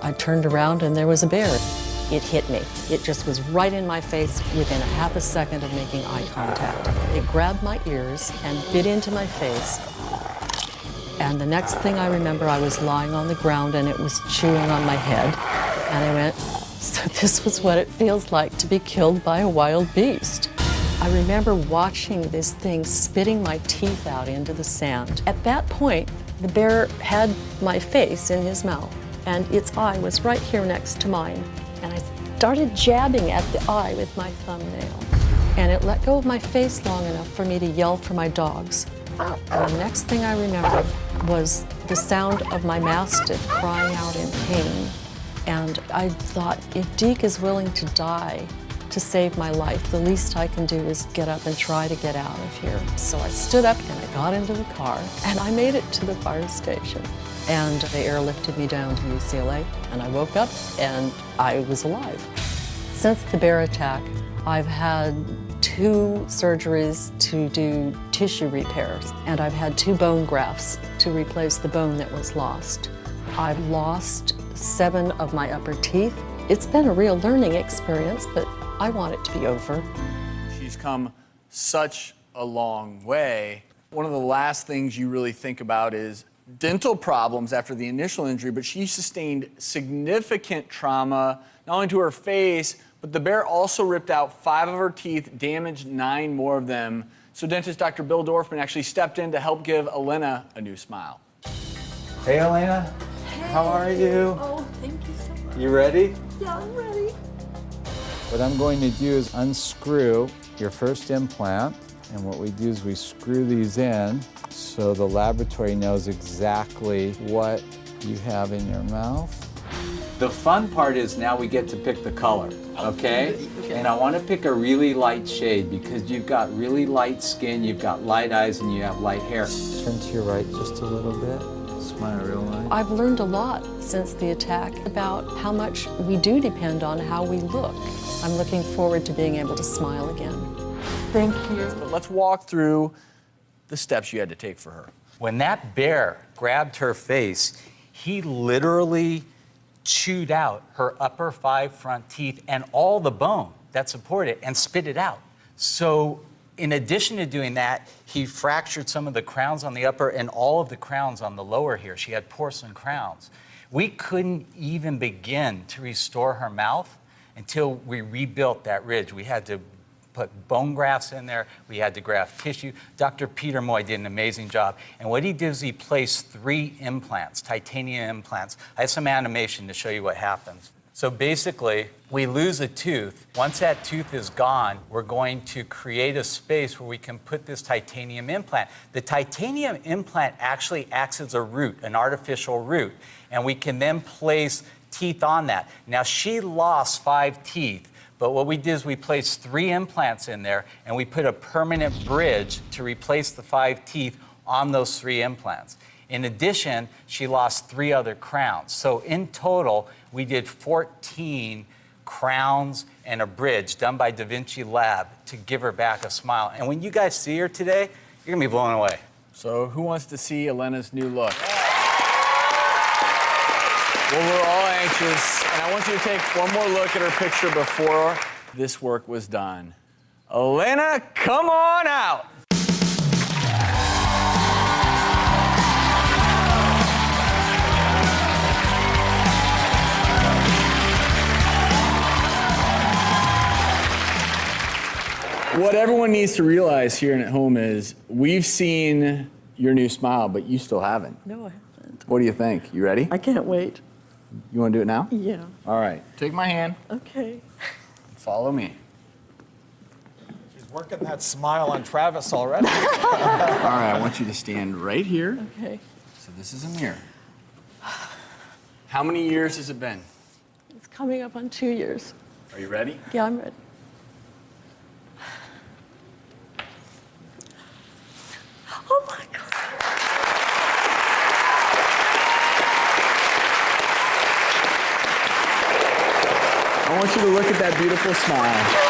I turned around and there was a bear. It hit me. It just was right in my face within a half a second of making eye contact. It grabbed my ears and bit into my face. And the next thing I remember, I was lying on the ground and it was chewing on my head. And I went, so this was what it feels like to be killed by a wild beast. I remember watching this thing spitting my teeth out into the sand. At that point, the bear had my face in his mouth and its eye was right here next to mine. And I started jabbing at the eye with my thumbnail. And it let go of my face long enough for me to yell for my dogs. And the next thing I remember was the sound of my mastiff crying out in pain. And I thought, if Deke is willing to die to save my life, the least I can do is get up and try to get out of here. So I stood up and I got into the car and I made it to the fire station. And they airlifted me down to UCLA and I woke up and I was alive. Since the bear attack, I've had 2 surgeries to do tissue repairs, and I've had 2 bone grafts to replace the bone that was lost. I've lost 7 of my upper teeth. It's been a real learning experience, but I want it to be over. She's come such a long way. One of the last things you really think about is dental problems after the initial injury, but she sustained significant trauma, not only to her face, but the bear also ripped out 5 of her teeth, damaged 9 more of them. So dentist Dr. Bill Dorfman actually stepped in to help give Elena a new smile. Hey, Elena. Hey. How are you? Oh, thank you so much. You ready? Yeah, I'm ready. What I'm going to do is unscrew your first implant. And what we do is we screw these in so the laboratory knows exactly what you have in your mouth. The fun part is now we get to pick the color, okay? And I want to pick a really light shade because you've got really light skin, you've got light eyes, and you have light hair. Turn to your right just a little bit. Smile real light. I've learned a lot since the attack about how much we do depend on how we look. I'm looking forward to being able to smile again. Thank you. But let's walk through the steps you had to take for her. When that bear grabbed her face, he literally chewed out her upper 5 front teeth and all the bone that supported it and spit it out. So in addition to doing that, he fractured some of the crowns on the upper and all of the crowns on the lower here. She had porcelain crowns. We couldn't even begin to restore her mouth until we rebuilt that ridge. We had to put bone grafts in there. We had to graft tissue. Dr. Peter Moy did an amazing job. And what he did is he placed 3 implants, titanium implants. I have some animation to show you what happens. So basically, we lose a tooth. Once that tooth is gone, we're going to create a space where we can put this titanium implant. The titanium implant actually acts as a root, an artificial root, and we can then place teeth on that. Now, she lost 5 teeth. But what we did is we placed 3 implants in there and we put a permanent bridge to replace the 5 teeth on those 3 implants. In addition, she lost 3 other crowns. So in total, we did 14 crowns and a bridge done by Da Vinci Lab to give her back a smile. And when you guys see her today, you're gonna be blown away. So who wants to see Elena's new look? Well, we're all anxious, and I want you to take one more look at her picture before this work was done. Elena, come on out! What everyone needs to realize here and at home is we've seen your new smile, but you still haven't. No, I haven't. What do you think? You ready? I can't wait. You want to do it now? Yeah. All right. Take my hand. Okay. Follow me. She's working that smile on Travis already. All right. I want you to stand right here. Okay. So this is a mirror. How many years has it been? It's coming up on 2 years. Are you ready? Yeah, I'm ready. Oh my God. I want you to look at that beautiful smile.